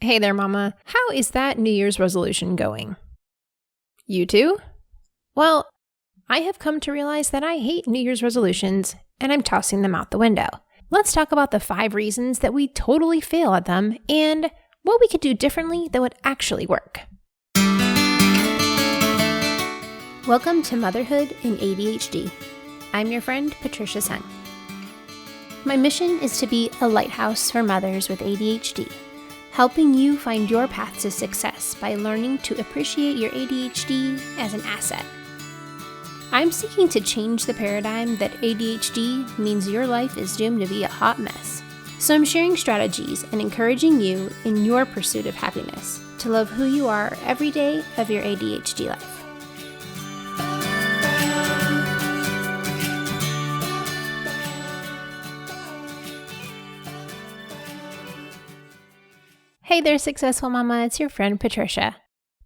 Hey there, Mama. How is that New Year's resolution going? You too? Well, I have come to realize that I hate New Year's resolutions and I'm tossing them out the window. Let's talk about the 5 reasons that we totally fail at them and what we could do differently that would actually work. Welcome to Motherhood and ADHD. I'm your friend, Patricia Sung. My mission is to be a lighthouse for mothers with ADHD, helping you find your path to success by learning to appreciate your ADHD as an asset. I'm seeking to change the paradigm that ADHD means your life is doomed to be a hot mess. So I'm sharing strategies and encouraging you in your pursuit of happiness to love who you are every day of your ADHD life. Hey there, successful mama. It's your friend, Patricia.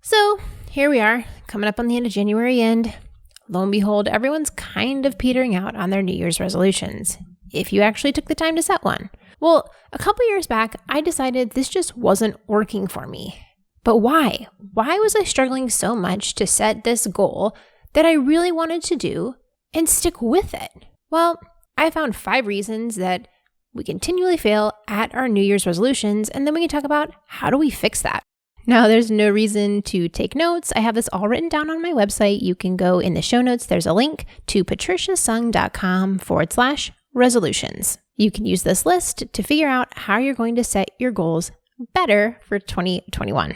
So here we are, coming up on the end of January, and lo and behold, everyone's kind of petering out on their New Year's resolutions, if you actually took the time to set one. Well, a couple years back, I decided this just wasn't working for me. But why? Why was I struggling so much to set this goal that I really wanted to do and stick with it? Well, I found 5 reasons that we continually fail at our New Year's resolutions, and then we can talk about how do we fix that. Now, there's no reason to take notes. I have this all written down on my website. You can go in the show notes. There's a link to patriciasung.com/resolutions. You can use this list to figure out how you're going to set your goals better for 2021.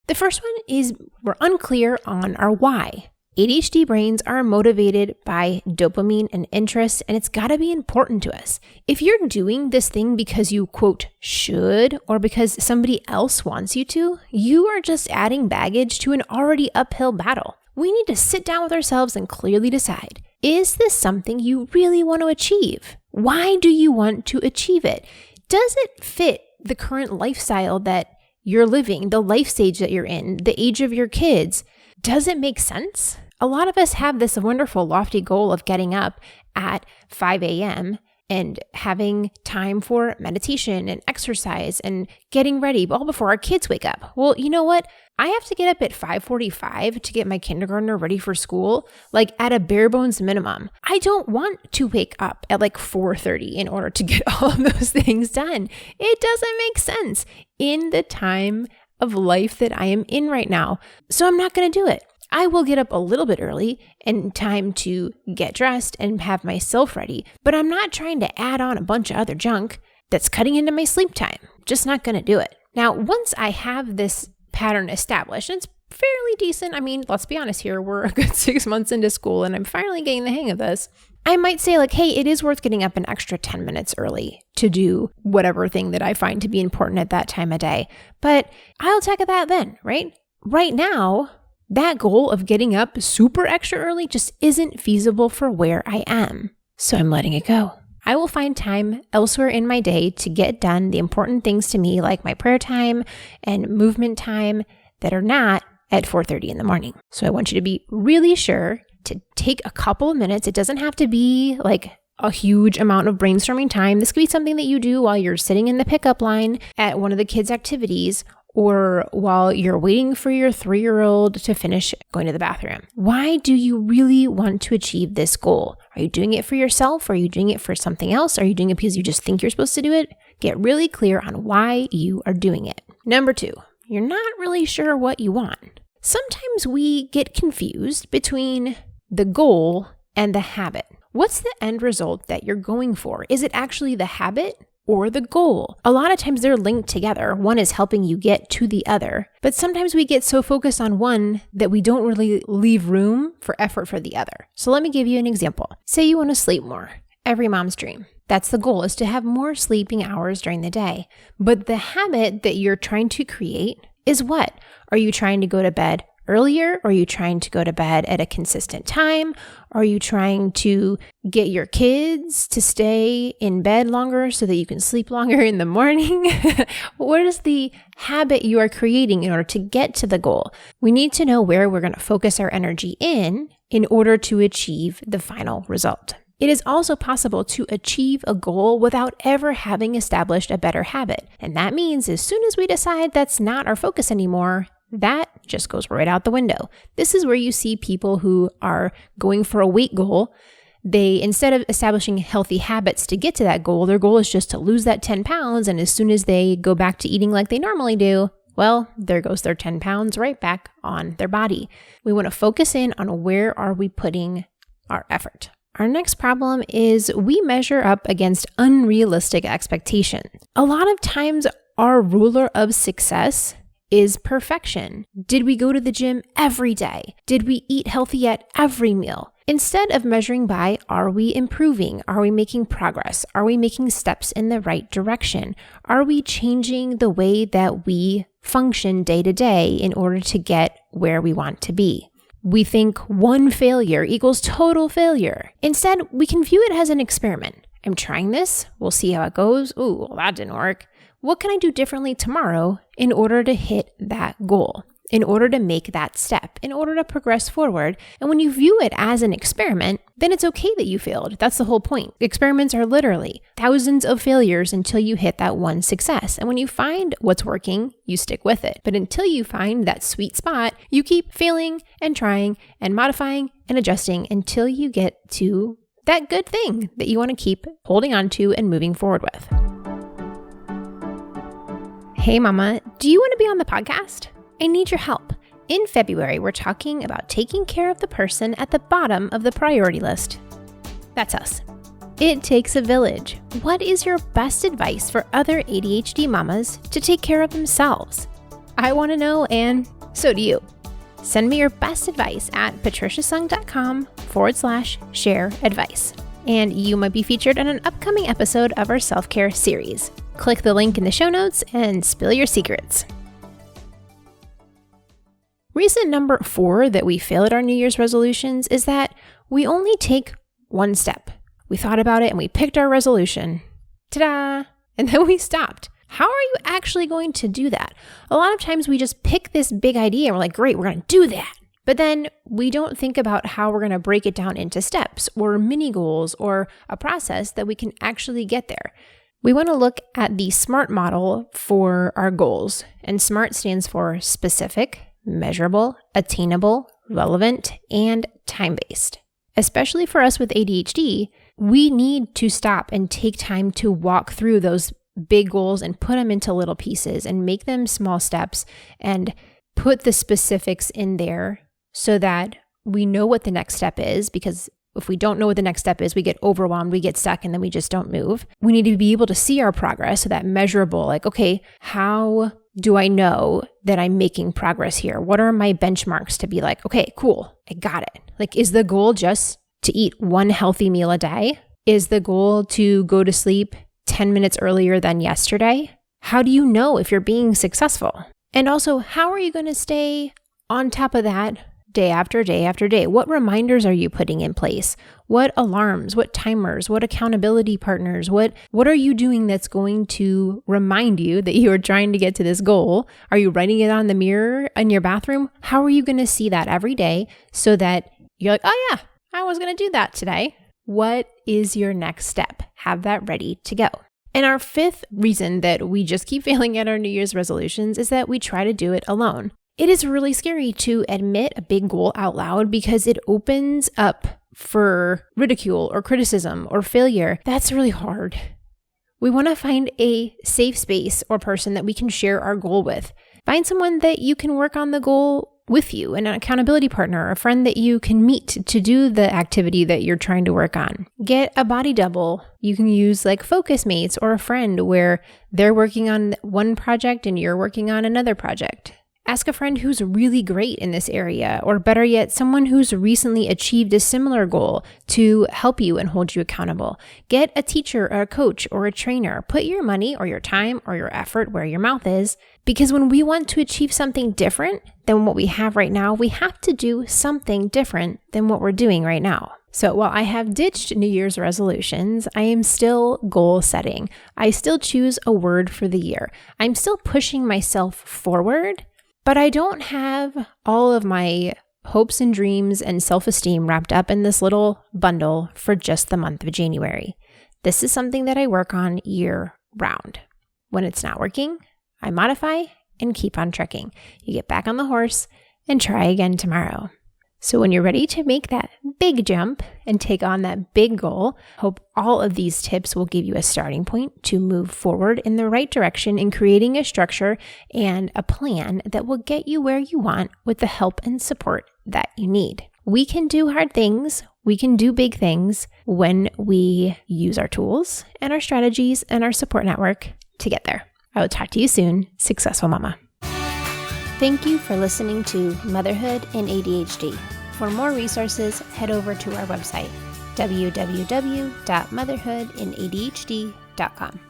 The first one is we're unclear on our why. ADHD brains are motivated by dopamine and interest, and it's got to be important to us. If you're doing this thing because you, quote, should, or because somebody else wants you to, you are just adding baggage to an already uphill battle. We need to sit down with ourselves and clearly decide, is this something you really want to achieve? Why do you want to achieve it? Does it fit the current lifestyle that you're living, the life stage that you're in, the age of your kids? Does it make sense? A lot of us have this wonderful, lofty goal of getting up at 5 a.m. and having time for meditation and exercise and getting ready all before our kids wake up. Well, you know what? I have to get up at 5:45 to get my kindergartner ready for school, like at a bare bones minimum. I don't want to wake up at like 4:30 in order to get all of those things done. It doesn't make sense in the time of life that I am in right now. So I'm not going to do it. I will get up a little bit early in time to get dressed and have myself ready, but I'm not trying to add on a bunch of other junk that's cutting into my sleep time. Just not going to do it. Now, once I have this pattern established, and it's fairly decent. I mean, let's be honest here. We're a good 6 months into school and I'm finally getting the hang of this. I might say like, hey, it is worth getting up an extra 10 minutes early to do whatever thing that I find to be important at that time of day. But I'll tackle that then, right? Right now, that goal of getting up super extra early just isn't feasible for where I am. So I'm letting it go. I will find time elsewhere in my day to get done the important things to me, like my prayer time and movement time that are not at 4:30 in the morning. So I want you to be really sure to take a couple of minutes. It doesn't have to be like a huge amount of brainstorming time. This could be something that you do while you're sitting in the pickup line at one of the kids' activities, or while you're waiting for your 3-year-old to finish going to the bathroom. Why do you really want to achieve this goal? Are you doing it for yourself? Are you doing it for something else? Are you doing it because you just think you're supposed to do it? Get really clear on why you are doing it. Number 2, you're not really sure what you want. Sometimes we get confused between the goal and the habit. What's the end result that you're going for? Is it actually the habit or the goal? A lot of times they're linked together. One is helping you get to the other, but sometimes we get so focused on one that we don't really leave room for effort for the other. So let me give you an example. Say you want to sleep more. Every mom's dream. That's the goal, is to have more sleeping hours during the day. But the habit that you're trying to create is what? Are you trying to go to bed earlier? Are you trying to go to bed at a consistent time? Are you trying to get your kids to stay in bed longer so that you can sleep longer in the morning? What is the habit you are creating in order to get to the goal? We need to know where we're going to focus our energy in order to achieve the final result. It is also possible to achieve a goal without ever having established a better habit. And that means as soon as we decide that's not our focus anymore, that just goes right out the window. This is where you see people who are going for a weight goal. They, instead of establishing healthy habits to get to that goal, their goal is just to lose that 10 pounds. And as soon as they go back to eating like they normally do, well, there goes their 10 pounds right back on their body. We want to focus in on where are we putting our effort. Our next problem is we measure up against unrealistic expectations. A lot of times our ruler of success is perfection. Did we go to the gym every day? Did we eat healthy at every meal? Instead of measuring by, are we improving? Are we making progress? Are we making steps in the right direction? Are we changing the way that we function day to day in order to get where we want to be? We think one failure equals total failure. Instead, we can view it as an experiment. I'm trying this. We'll see how it goes. Ooh, well, that didn't work. What can I do differently tomorrow in order to hit that goal, in order to make that step, in order to progress forward? And when you view it as an experiment, then it's okay that you failed. That's the whole point. Experiments are literally thousands of failures until you hit that one success. And when you find what's working, you stick with it. But until you find that sweet spot, you keep failing and trying and modifying and adjusting until you get to that good thing that you want to keep holding on to and moving forward with. Hey mama, do you want to be on the podcast? I need your help. In February, we're talking about taking care of the person at the bottom of the priority list. That's us. It takes a village. What is your best advice for other ADHD mamas to take care of themselves? I want to know, and so do you. Send me your best advice at patriciasung.com/share advice. And you might be featured on an upcoming episode of our self-care series. Click the link in the show notes and spill your secrets. Reason number 4 that we fail at our New Year's resolutions is that we only take one step. We thought about it and we picked our resolution. Ta-da! And then we stopped. How are you actually going to do that? A lot of times we just pick this big idea and we're like, great, we're going to do that. But then we don't think about how we're going to break it down into steps or mini goals or a process that we can actually get there. We want to look at the SMART model for our goals. And SMART stands for specific, measurable, attainable, relevant, and time-based. Especially for us with ADHD, we need to stop and take time to walk through those big goals and put them into little pieces and make them small steps and put the specifics in there so that we know what the next step is, because if we don't know what the next step is, we get overwhelmed, we get stuck, and then we just don't move. We need to be able to see our progress, so that measurable, like, okay, how do I know that I'm making progress here? What are my benchmarks to be like, okay, cool, I got it. Like, is the goal just to eat one healthy meal a day? Is the goal to go to sleep 10 minutes earlier than yesterday? How do you know if you're being successful? And also, how are you going to stay on top of that day after day after day? What reminders are you putting in place? What alarms, what timers, what accountability partners, what are you doing that's going to remind you that you are trying to get to this goal? Are you writing it on the mirror in your bathroom? How are you going to see that every day so that you're like, oh yeah, I was going to do that today. What is your next step? Have that ready to go. And our 5th reason that we just keep failing at our New Year's resolutions is that we try to do it alone. It is really scary to admit a big goal out loud because it opens up for ridicule or criticism or failure. That's really hard. We want to find a safe space or person that we can share our goal with. Find someone that you can work on the goal with you, an accountability partner, a friend that you can meet to do the activity that you're trying to work on. Get a body double. You can use like Focus Mates or a friend where they're working on one project and you're working on another project. Ask a friend who's really great in this area, or better yet, someone who's recently achieved a similar goal to help you and hold you accountable. Get a teacher or a coach or a trainer. Put your money or your time or your effort where your mouth is, because when we want to achieve something different than what we have right now, we have to do something different than what we're doing right now. So while I have ditched New Year's resolutions, I am still goal setting. I still choose a word for the year. I'm still pushing myself forward. But I don't have all of my hopes and dreams and self-esteem wrapped up in this little bundle for just the month of January. This is something that I work on year round. When it's not working, I modify and keep on trekking. You get back on the horse and try again tomorrow. So when you're ready to make that big jump and take on that big goal, hope all of these tips will give you a starting point to move forward in the right direction in creating a structure and a plan that will get you where you want with the help and support that you need. We can do hard things. We can do big things when we use our tools and our strategies and our support network to get there. I will talk to you soon. Successful Mama. Thank you for listening to Motherhood and ADHD. For more resources, head over to our website, www.motherhoodandadhd.com.